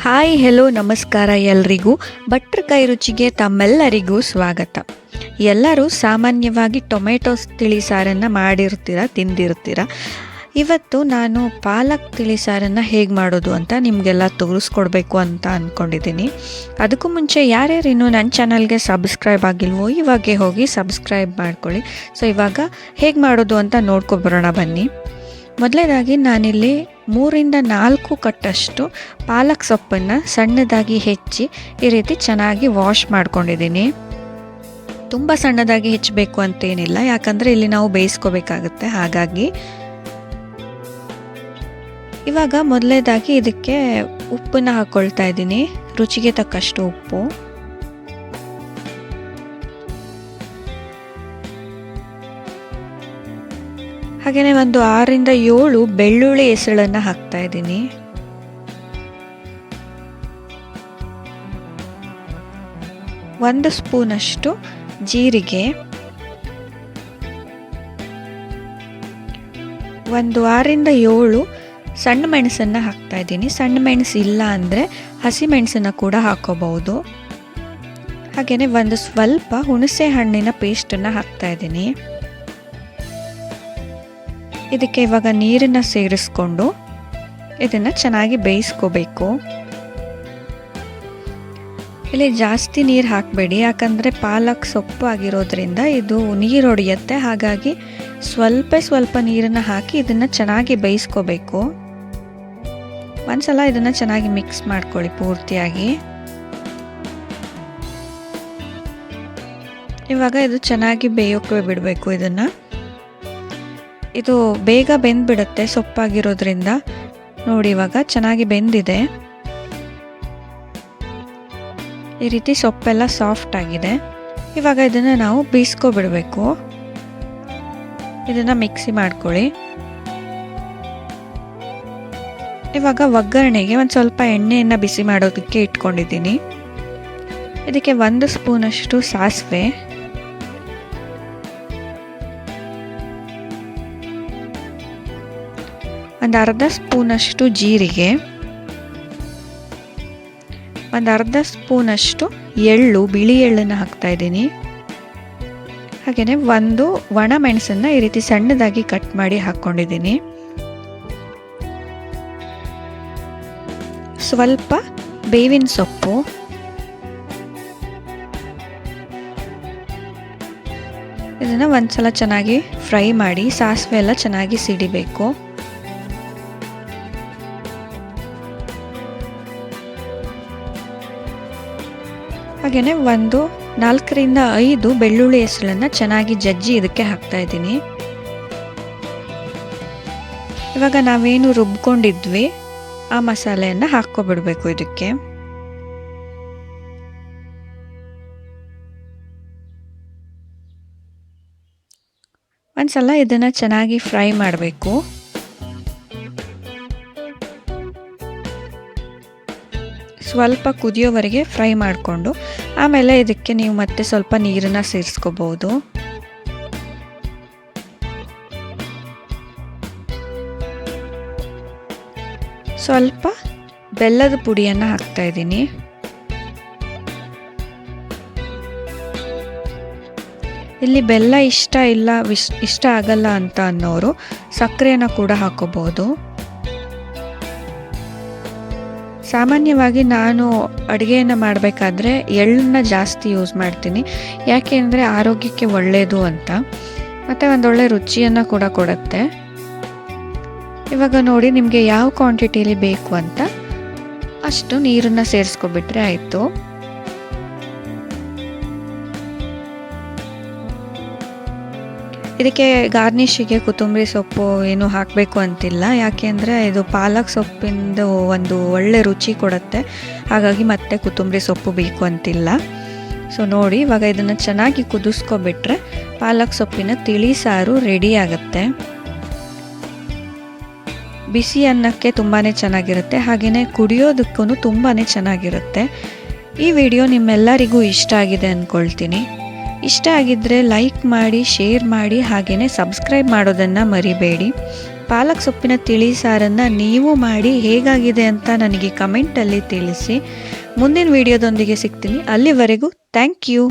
Hi hello ನಮಸ್ಕಾರ ಎಲ್ರಿಗೂ. ಭಟ್ರ ಕೈ ರುಚಿಗೆ ತಮ್ಮೆಲ್ಲರಿಗೂ ಸ್ವಾಗತ. ಎಲ್ಲರೂ ಸಾಮಾನ್ಯವಾಗಿ ಟೊಮೆಟೊ ತಿಳಿ ಸಾರನ್ನು ತಿಂದಿರ್ತೀರ. ಇವತ್ತು ನಾನು ಪಾಲಕ್ ತಿಳಿ ಸಾರನ್ನು ಹೇಗೆ ಮಾಡೋದು ಅಂತ ನಿಮಗೆಲ್ಲ ತೋರಿಸ್ಕೊಡ್ಬೇಕು ಅಂತ ಅಂದ್ಕೊಂಡಿದ್ದೀನಿ. ಅದಕ್ಕೂ ಮುಂಚೆ ಯಾರ್ಯಾರು ಇನ್ನೂ ನನ್ನ ಚಾನಲ್ಗೆ ಸಬ್ಸ್ಕ್ರೈಬ್ ಆಗಿಲ್ವೋ ಇವಾಗೆ ಹೋಗಿ ಸಬ್ಸ್ಕ್ರೈಬ್ ಮಾಡ್ಕೊಳ್ಳಿ. ಸೊ ಇವಾಗ ಹೇಗೆ ಮಾಡೋದು ಅಂತ ನೋಡ್ಕೊಬರೋಣ ಬನ್ನಿ. ಮೊದಲನೇದಾಗಿ ನಾನಿಲ್ಲಿ 3-4 ಕಟ್ಟಷ್ಟು ಪಾಲಕ್ ಸೊಪ್ಪನ್ನು ಸಣ್ಣದಾಗಿ ಹೆಚ್ಚಿ ಈ ರೀತಿ ಚೆನ್ನಾಗಿ ವಾಶ್ ಮಾಡ್ಕೊಂಡಿದ್ದೀನಿ. ತುಂಬ ಸಣ್ಣದಾಗಿ ಹೆಚ್ಚಬೇಕು ಅಂತೇನಿಲ್ಲ, ಯಾಕಂದರೆ ಇಲ್ಲಿ ನಾವು ಬೇಯಿಸ್ಕೋಬೇಕಾಗುತ್ತೆ. ಹಾಗಾಗಿ ಇವಾಗ ಮೊದಲನೇದಾಗಿ ಇದಕ್ಕೆ ಉಪ್ಪನ್ನು ಹಾಕ್ಕೊಳ್ತಾ ಇದ್ದೀನಿ, ರುಚಿಗೆ ತಕ್ಕಷ್ಟು ಉಪ್ಪು. ಹಾಗೆಯೇ ಒಂದು 6-7 ಬೆಳ್ಳುಳ್ಳಿ ಹೆಸಳನ್ನು ಹಾಕ್ತಾ ಇದ್ದೀನಿ. ಒಂದು ಸ್ಪೂನಷ್ಟು ಜೀರಿಗೆ, ಒಂದು 6-7 ಸಣ್ಣ ಮೆಣಸನ್ನು ಹಾಕ್ತಾ ಇದ್ದೀನಿ. ಸಣ್ಣ ಮೆಣಸು ಇಲ್ಲ ಅಂದರೆ ಹಸಿ ಮೆಣಸನ್ನು ಕೂಡ ಹಾಕೋಬಹುದು. ಹಾಗೆಯೇ ಒಂದು ಸ್ವಲ್ಪ ಹುಣಸೆ ಹಣ್ಣಿನ ಪೇಸ್ಟನ್ನು ಹಾಕ್ತಾ ಇದ್ದೀನಿ. ಇದಕ್ಕೆ ಇವಾಗ ನೀರನ್ನು ಸೇರಿಸ್ಕೊಂಡು ಇದನ್ನು ಚೆನ್ನಾಗಿ ಬೇಯಿಸ್ಕೋಬೇಕು. ಇಲ್ಲಿ ಜಾಸ್ತಿ ನೀರು ಹಾಕಬೇಡಿ, ಯಾಕಂದರೆ ಪಾಲಕ್ ಸೊಪ್ಪು ಆಗಿರೋದ್ರಿಂದ ಇದು ನೀರು ಹೊಡೆಯುತ್ತೆ. ಹಾಗಾಗಿ ಸ್ವಲ್ಪ ನೀರನ್ನು ಹಾಕಿ ಇದನ್ನು ಚೆನ್ನಾಗಿ ಬೇಯಿಸ್ಕೋಬೇಕು. ಒಂದ್ಸಲ ಇದನ್ನು ಚೆನ್ನಾಗಿ ಮಿಕ್ಸ್ ಮಾಡ್ಕೊಳ್ಳಿ ಪೂರ್ತಿಯಾಗಿ. ಇವಾಗ ಇದು ಚೆನ್ನಾಗಿ ಬೇಯೋಕೆ ಬಿಡಬೇಕು. ಇದು ಬೇಗ ಬೆಂದ್ಬಿಡುತ್ತೆ ಸೊಪ್ಪಾಗಿರೋದ್ರಿಂದ. ನೋಡಿ ಇವಾಗ ಚೆನ್ನಾಗಿ ಬೆಂದಿದೆ. ಈ ರೀತಿ ಸೊಪ್ಪೆಲ್ಲ ಸಾಫ್ಟ್ ಆಗಿದೆ. ಇವಾಗ ಇದನ್ನು ನಾವು ಬೇಯಿಸ್ಕೊಬಿಡಬೇಕು. ಇದನ್ನು ಮಿಕ್ಸಿ ಮಾಡ್ಕೊಳ್ಳಿ. ಇವಾಗ ಒಗ್ಗರಣೆಗೆ ಒಂದು ಸ್ವಲ್ಪ ಎಣ್ಣೆಯನ್ನು ಬಿಸಿ ಮಾಡೋದಕ್ಕೆ ಇಟ್ಕೊಂಡಿದ್ದೀನಿ. ಇದಕ್ಕೆ 1 ಸ್ಪೂನಷ್ಟು ಸಾಸಿವೆ, ಒಂದು ಅರ್ಧ ಸ್ಪೂನಷ್ಟು ಜೀರಿಗೆ, ಒಂದು ಅರ್ಧ ಸ್ಪೂನಷ್ಟು ಎಳ್ಳು, ಬಿಳಿ ಎಳ್ಳನ್ನು ಹಾಕ್ತಾ ಇದ್ದೀನಿ. ಹಾಗೆಯೇ ಒಂದು ಒಣ ಮೆಣಸನ್ನು ಈ ರೀತಿ ಸಣ್ಣದಾಗಿ ಕಟ್ ಮಾಡಿ ಹಾಕ್ಕೊಂಡಿದ್ದೀನಿ. ಸ್ವಲ್ಪ ಬೇವಿನ ಸೊಪ್ಪು, ಇದನ್ನು ಒಂದ್ಸಲ ಚೆನ್ನಾಗಿ ಫ್ರೈ ಮಾಡಿ. ಸಾಸಿವೆ ಎಲ್ಲ ಚೆನ್ನಾಗಿ ಸಿಡಿಬೇಕು. ಹಾಗೆಯೇ ಒಂದು 4-5 ಬೆಳ್ಳುಳ್ಳಿ ಹೆಸಳನ್ನು ಚೆನ್ನಾಗಿ ಜಜ್ಜಿ ಇದಕ್ಕೆ ಹಾಕ್ತಾ ಇದ್ದೀನಿ. ಇವಾಗ ನಾವೇನು ರುಬ್ಕೊಂಡಿದ್ವಿ ಆ ಮಸಾಲೆಯನ್ನು ಹಾಕ್ಕೊಬಿಡ್ಬೇಕು ಇದಕ್ಕೆ. ಒಂದ್ಸಲ ಇದನ್ನು ಚೆನ್ನಾಗಿ ಫ್ರೈ ಮಾಡಬೇಕು. ಸ್ವಲ್ಪ ಕುದಿಯೋವರೆಗೆ ಫ್ರೈ ಮಾಡಿಕೊಂಡು ಆಮೇಲೆ ಇದಕ್ಕೆ ನೀವು ಮತ್ತೆ ಸ್ವಲ್ಪ ನೀರನ್ನು ಸೇರಿಸ್ಕೋಬಹುದು. ಸ್ವಲ್ಪ ಬೆಲ್ಲದ ಪುಡಿಯನ್ನು ಹಾಕ್ತಾ ಇದ್ದೀನಿ. ಇಲ್ಲಿ ಬೆಲ್ಲ ಇಷ್ಟ ಆಗಲ್ಲ ಅಂತ ಅನ್ನೋರು ಸಕ್ಕರೆಯನ್ನು ಕೂಡ ಹಾಕೋಬಹುದು. ಸಾಮಾನ್ಯವಾಗಿ ನಾನು ಅಡುಗೆಯನ್ನು ಮಾಡಬೇಕಾದ್ರೆ ಎಳ್ಳನ್ನು ಜಾಸ್ತಿ ಯೂಸ್ ಮಾಡ್ತೀನಿ, ಯಾಕೆ ಅಂದರೆ ಆರೋಗ್ಯಕ್ಕೆ ಒಳ್ಳೆಯದು ಅಂತ, ಮತ್ತು ಒಂದೊಳ್ಳೆ ರುಚಿಯನ್ನು ಕೂಡ ಕೊಡುತ್ತೆ. ಇವಾಗ ನೋಡಿ ನಿಮಗೆ ಯಾವ ಕ್ವಾಂಟಿಟಿಯಲ್ಲಿ ಬೇಕು ಅಂತ ಅಷ್ಟು ನೀರನ್ನು ಸೇರಿಸ್ಕೊಬಿಟ್ರೆ ಆಯಿತು. ಇದಕ್ಕೆ ಗಾರ್ನಿಷಿಗೆ ಕೊತ್ತಂಬರಿ ಸೊಪ್ಪು ಏನು ಹಾಕಬೇಕು ಅಂತಿಲ್ಲ, ಯಾಕೆಂದರೆ ಇದು ಪಾಲಕ್ ಸೊಪ್ಪಿಂದ ಒಂದು ಒಳ್ಳೆ ರುಚಿ ಕೊಡುತ್ತೆ. ಹಾಗಾಗಿ ಮತ್ತೆ ಕೊತ್ತಂಬರಿ ಸೊಪ್ಪು ಬೇಕು ಅಂತಿಲ್ಲ. ಸೊ ನೋಡಿ ಇವಾಗ ಇದನ್ನು ಚೆನ್ನಾಗಿ ಕುದಿಸ್ಕೊಬಿಟ್ರೆ ಪಾಲಕ್ ಸೊಪ್ಪಿನ ತಿಳಿ ಸಾರು ರೆಡಿ ಆಗುತ್ತೆ. ಬಿಸಿ ಅನ್ನಕ್ಕೆ ತುಂಬಾ ಚೆನ್ನಾಗಿರುತ್ತೆ, ಹಾಗೆಯೇ ಕುಡಿಯೋದಕ್ಕೂ ತುಂಬಾ ಚೆನ್ನಾಗಿರುತ್ತೆ. ಈ ವಿಡಿಯೋ ನಿಮ್ಮೆಲ್ಲರಿಗೂ ಇಷ್ಟ ಆಗಿದೆ ಅಂದ್ಕೊಳ್ತೀನಿ. ಇಷ್ಟ ಆಗಿದ್ದರೆ ಲೈಕ್ ಮಾಡಿ, ಶೇರ್ ಮಾಡಿ, ಹಾಗೆಯೇ ಸಬ್ಸ್ಕ್ರೈಬ್ ಮಾಡೋದನ್ನು ಮರಿಬೇಡಿ. ಪಾಲಕ್ ಸೊಪ್ಪಿನ ತಿಳಿ ಸಾರನ್ನು ನೀವು ಮಾಡಿ ಹೇಗಾಗಿದೆ ಅಂತ ನನಗೆ ಕಮೆಂಟಲ್ಲಿ ತಿಳಿಸಿ. ಮುಂದಿನ ವಿಡಿಯೋದೊಂದಿಗೆ ಸಿಗ್ತೀನಿ. ಅಲ್ಲಿವರೆಗೂ ಥ್ಯಾಂಕ್ ಯು.